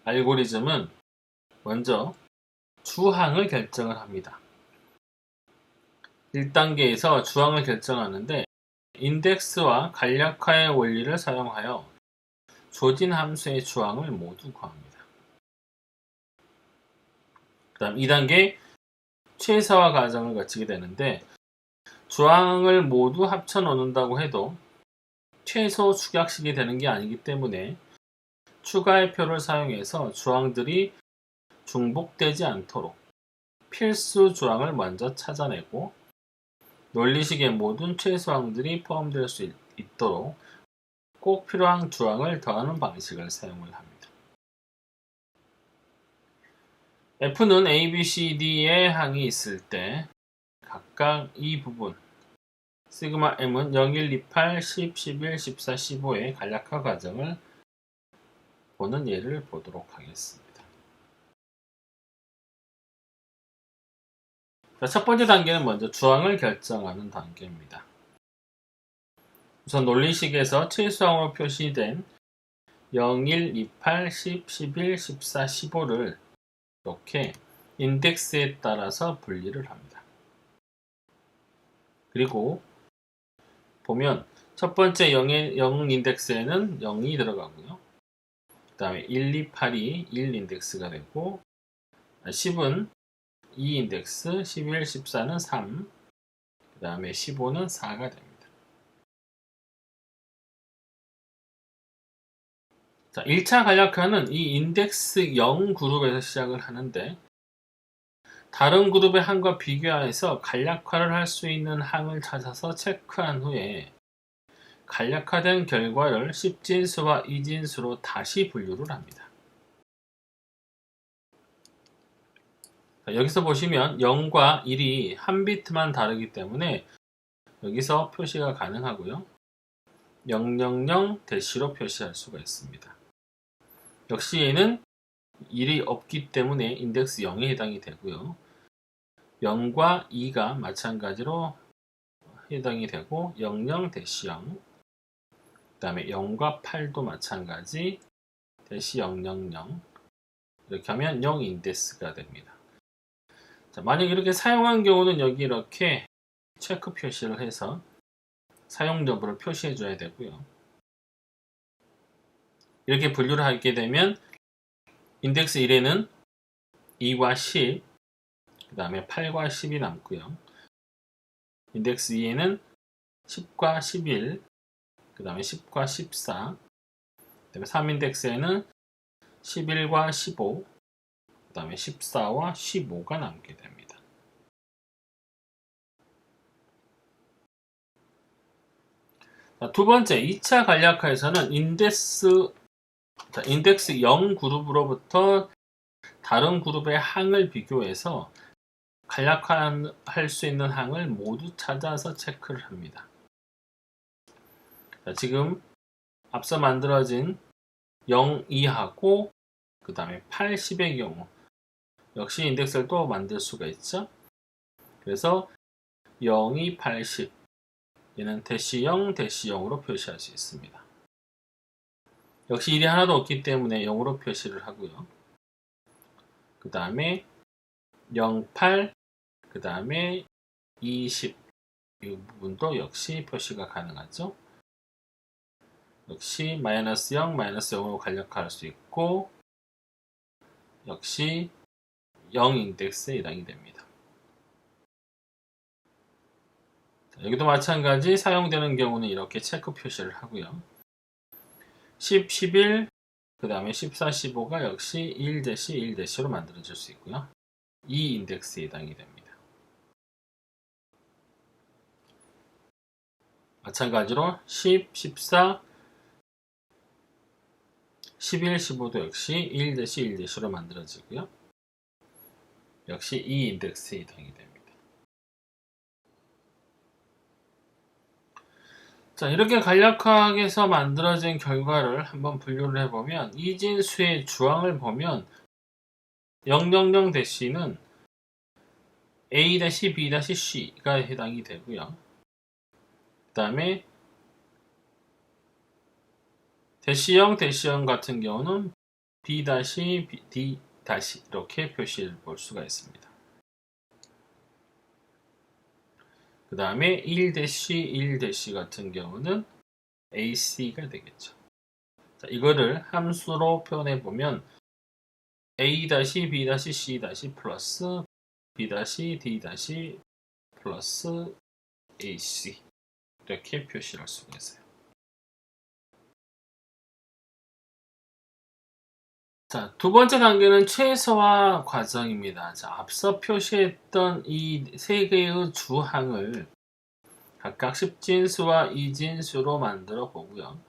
알고리즘은 먼저 주항을 결정을 합니다. 1단계에서 주항을 결정하는데 인덱스와 간략화의 원리를 사용하여 조진 함수의 주항을 모두 구합니다. 그 다음 2단계 최소화 과정을 거치게 되는데 주항을 모두 합쳐 놓는다고 해도 최소 축약식이 되는 게 아니기 때문에 추가의 표를 사용해서 주항들이 중복되지 않도록 필수 주항을 먼저 찾아내고 논리식의 모든 최소항들이 포함될 수 있도록 꼭 필요한 주항을 더하는 방식을 사용을 합니다. F는 A, B, C, D의 항이 있을 때 각각 이 부분 시그마 M은 0, 1, 2, 8, 10, 11, 14, 15의 간략화 과정을 보는 예를 보도록 하겠습니다. 자, 첫 번째 단계는 먼저 주항을 결정하는 단계입니다. 우선 논리식에서 최소항으로 표시된 0, 1, 2, 8, 10, 11, 14, 15를 이렇게 인덱스에 따라서 분리를 합니다. 그리고 보면 첫 번째 0 인덱스에는 0이 들어가고요. 그 다음에 1, 2, 8이 1 인덱스가 되고 10은 2 인덱스, 11, 14는 3, 그 다음에 15는 4가 됩니다. 자, 1차 간략화는 이 인덱스 0 그룹에서 시작을 하는데 다른 그룹의 항과 비교해서 간략화를 할 수 있는 항을 찾아서 체크한 후에 간략화된 결과를 10진수와 2진수로 다시 분류를 합니다. 자, 여기서 보시면 0과 1이 한 비트만 다르기 때문에 여기서 표시가 가능하고요. 000 대시로 표시할 수가 있습니다. 역시 얘는 1이 없기 때문에 인덱스 0에 해당이 되고요. 0과 2가 마찬가지로 해당이 되고 00 대시 0, 그 다음에 0과 8도 마찬가지 대시 000 이렇게 하면 0 인덱스가 됩니다. 자, 만약 이렇게 사용한 경우는 여기 이렇게 체크 표시를 해서 사용 여부를 표시해 줘야 되고요. 이렇게 분류를 하게 되면 인덱스 1에는 2과 10, 그 다음에 8과 10이 남고요. 인덱스 2에는 10과 11, 그 다음에 10과 14, 그 다음에 3인덱스에는 11과 15, 그 다음에 14와 15가 남게 됩니다. 자, 두 번째, 2차 간략화에서는 인덱스 0 그룹으로부터 다른 그룹의 항을 비교해서 간략화할 수 있는 항을 모두 찾아서 체크를 합니다. 자, 지금 앞서 만들어진 0, 2하고 그 다음에 8, 10의 경우 역시 인덱스를 또 만들 수가 있죠. 그래서 0, 2, 8, 10 얘는 대시 0, 대시 0으로 표시할 수 있습니다. 역시 1이 하나도 없기 때문에 0으로 표시를 하고요. 그 다음에 0, 8, 그 다음에 20 이 부분도 역시 표시가 가능하죠. 역시 마이너스 0, 마이너스 0으로 간략화할 수 있고 역시 0 인덱스에 해당이 됩니다. 여기도 마찬가지 사용되는 경우는 이렇게 체크 표시를 하고요. 10, 11, 그 다음에 14, 15가 역시 1대시, 1대시로 만들어질 수 있고요. 2 인덱스에 해당이 됩니다. 마찬가지로 10, 14, 11, 15도 역시 1대시, 1대시로 만들어지고요. 역시 2 인덱스에 해당이 됩니다. 자, 이렇게 간략화해서 만들어진 결과를 한번 분류를 해보면 이진수의 주항을 보면 000-C는 A-B-C가 해당이 되고요. 그 다음에 대시형, 대시형 같은 경우는 B-D- 이렇게 표시를 볼 수가 있습니다. 그 다음에 1-1- 같은 경우는 AC가 되겠죠. 자, 이거를 함수로 표현해 보면 A-B-C- 플러스 B-D- 플러스 AC 이렇게 표시를 할 수가 있어요. 자, 두 번째 단계는 최소화 과정입니다. 자, 앞서 표시했던 이 세 개의 주항을 각각 10진수와 2진수로 만들어 보고요.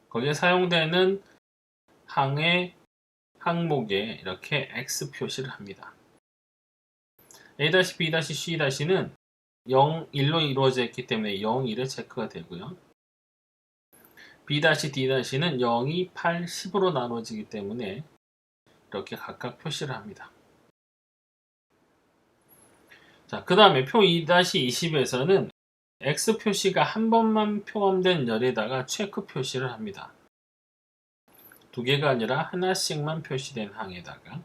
거기에 사용되는 항의 항목에 이렇게 X 표시를 합니다. A-B-C-는 0, 1로 이루어져 있기 때문에 0, 1에 체크가 되고요. B-D-는 0, 2, 8, 10으로 나눠지기 때문에 이렇게 각각 표시를 합니다. 자, 그 다음에 표 2-20에서는 X 표시가 한 번만 포함된 열에다가 체크 표시를 합니다. 두 개가 아니라 하나씩만 표시된 항에다가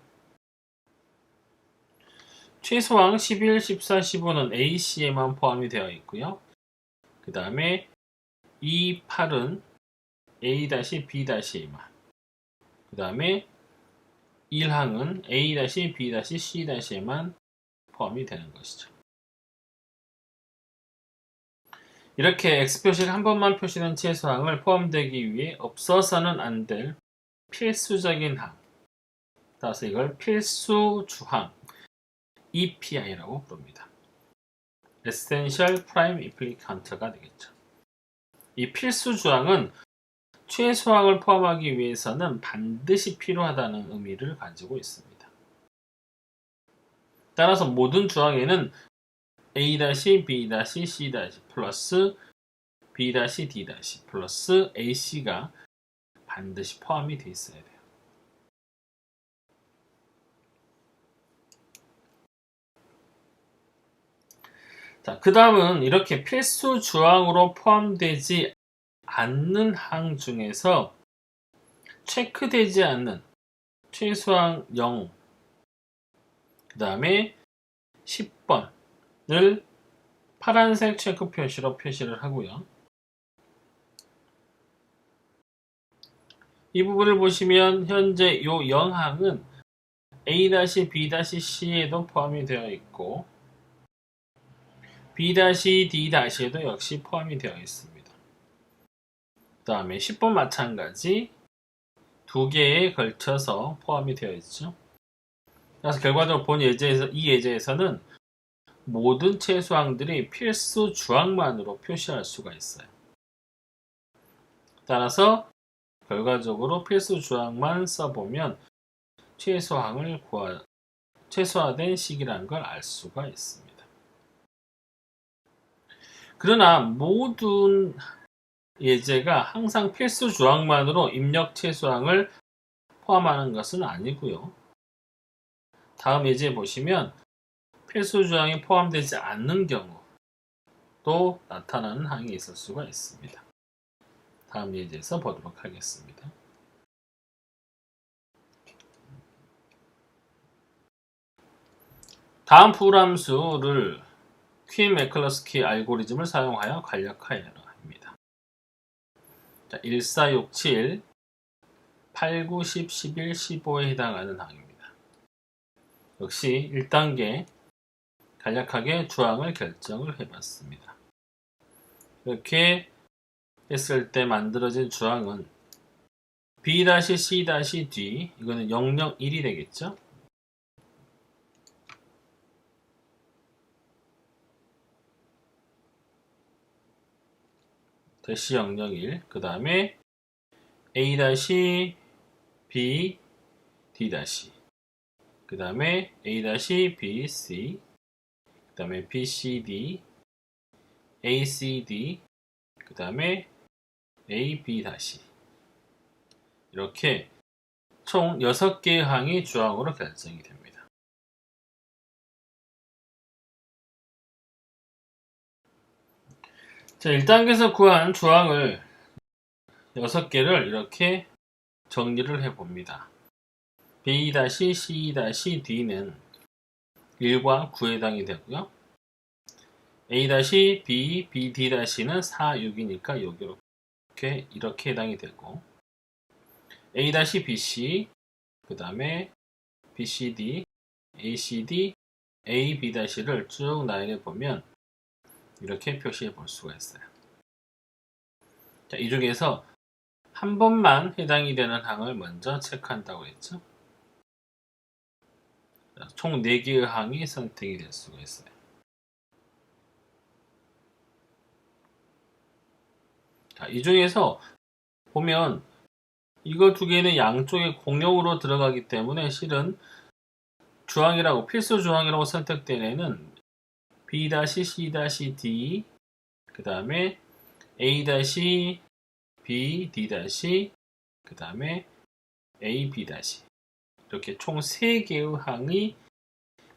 최소항 11, 14, 15는 AC에만 포함이 되어 있고요. 그 다음에 2, 8은 A-B-E만 그 다음에 1항은 A-B-C-에만 포함이 되는 것이죠. 이렇게 X 표시가 한 번만 표시된 최소항을 포함되기 위해 없어서는 안 될 필수적인 항, 따라서 이걸 필수 주항 EPI라고 부릅니다. Essential Prime Implicant가 되겠죠. 이 필수 주항은 최소항을 포함하기 위해서는 반드시 필요하다는 의미를 가지고 있습니다. 따라서 모든 주항에는 A-B-C- 플러스 B-D- 플러스 AC가 반드시 포함이 되어 있어야 돼요. 자, 그 다음은 이렇게 필수 주항으로 포함되지 않는 항 중에서 체크되지 않는 최소항 0, 그 다음에 10번을 파란색 체크 표시로 표시를 하고요. 이 부분을 보시면 현재 이 영항은 A-B-C에도 포함이 되어 있고 B-D-에도 역시 포함이 되어 있습니다. 그 다음에 10번 마찬가지 두 개에 걸쳐서 포함이 되어 있죠. 그래서 결과적으로 이 예제에서는 모든 최소항들이 필수 주항만으로 표시할 수가 있어요. 따라서 결과적으로 필수 주항만 써보면 최소화된 식이라는 걸 알 수가 있습니다. 그러나 모든 예제가 항상 필수 주항만으로 입력 최소항을 포함하는 것은 아니고요. 다음 예제 보시면 필수 주항이 포함되지 않는 경우도 나타나는 항이 있을 수가 있습니다. 다음 예제에서 보도록 하겠습니다. 다음 풀함수를 퀸-매클러스키 알고리즘을 사용하여 간략화해라 합니다. 자, 1, 4, 6, 7, 8, 9, 10, 11, 15에 해당하는 항입니다. 역시 1단계 간략하게 주항을 결정을 해봤습니다. 이렇게 했을 때 만들어진 주항은 B-C-D, 이거는 001이 되겠죠? 대시 001, 그 다음에 A-B, D-, 그 다음에 A-B, C, 그 다음에 B, C, D, A, C, D, 그 다음에 A, B-, 이렇게 총 6개의 항이 주항으로 결정이 됩니다. 자, 1단계에서 구한 주항을 6개를 이렇게 정리를 해봅니다. B-C-D는 1과 9에 해당이 되고요. A-B, B-D는 4, 6이니까 이렇게 해당이 되고 A-BC, 그 다음에 BCD, ACD, AB-를 쭉 나열해 보면 이렇게 표시해 볼 수가 있어요. 자, 이 중에서 한 번만 해당이 되는 항을 먼저 체크한다고 했죠. 자, 총 4개의 항이 선택이 될 수가 있어요. 자, 이 중에서 보면 이거 두 개는 양쪽에 공용으로 들어가기 때문에 실은 필수 주항이라고 선택된 애는 B-C-D, 그 다음에 A-B, D-, 그 다음에 A-B-, 이렇게 총 3개의 항이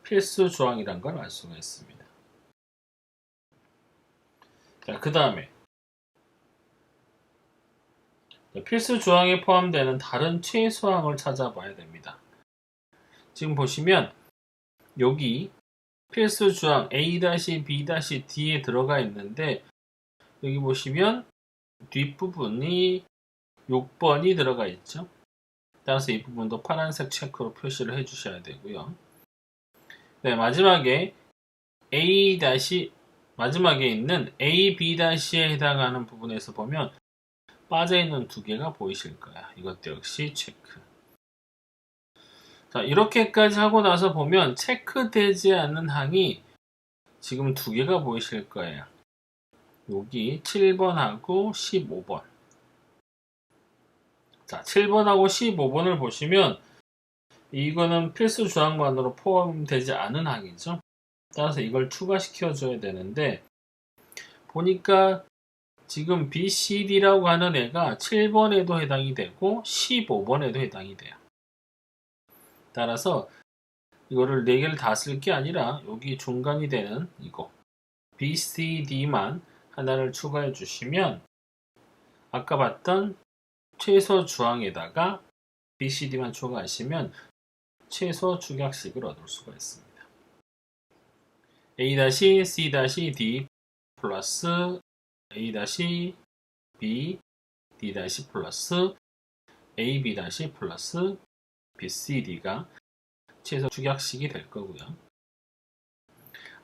필수 주항이라는 걸 알 수가 있습니다. 자, 그 다음에 필수 주항에 포함되는 다른 최소항을 찾아봐야 됩니다. 지금 보시면 여기 필수 주항 A-B-D에 들어가 있는데 여기 보시면 뒷부분이 6번이 들어가 있죠. 따라서 이 부분도 파란색 체크로 표시를 해 주셔야 되고요. 네, 마지막에 마지막에 있는 A-B'에 해당하는 부분에서 보면 빠져있는 두 개가 보이실 거야. 이것도 역시 체크. 자, 이렇게까지 하고 나서 보면 체크되지 않는 항이 지금 두 개가 보이실 거예요. 여기 7번하고 15번. 자, 7번하고 15번을 보시면 이거는 필수 주항만으로 포함되지 않은 항이죠. 따라서 이걸 추가시켜 줘야 되는데 보니까 지금 BCD라고 하는 애가 7번에도 해당이 되고 15번에도 해당이 돼요. 따라서 이거를 4개를 다 쓸 게 아니라 여기 중간이 되는 이거 BCD만 하나를 추가해 주시면 아까 봤던 최소 주항에다가 BCD만 추가하시면 최소 축약식을 얻을 수가 있습니다. A-C-D 플러스 A-B, D- 플러스 AB- 플러스 BCD가 최소 축약식이 될 거고요.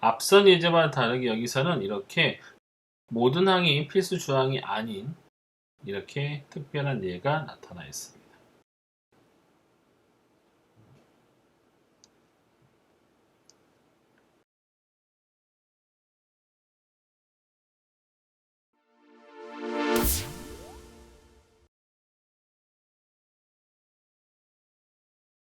앞선 예제와 다르게 여기서는 이렇게 모든 항이 필수 조항이 아닌 이렇게 특별한 예가 나타나 있습니다.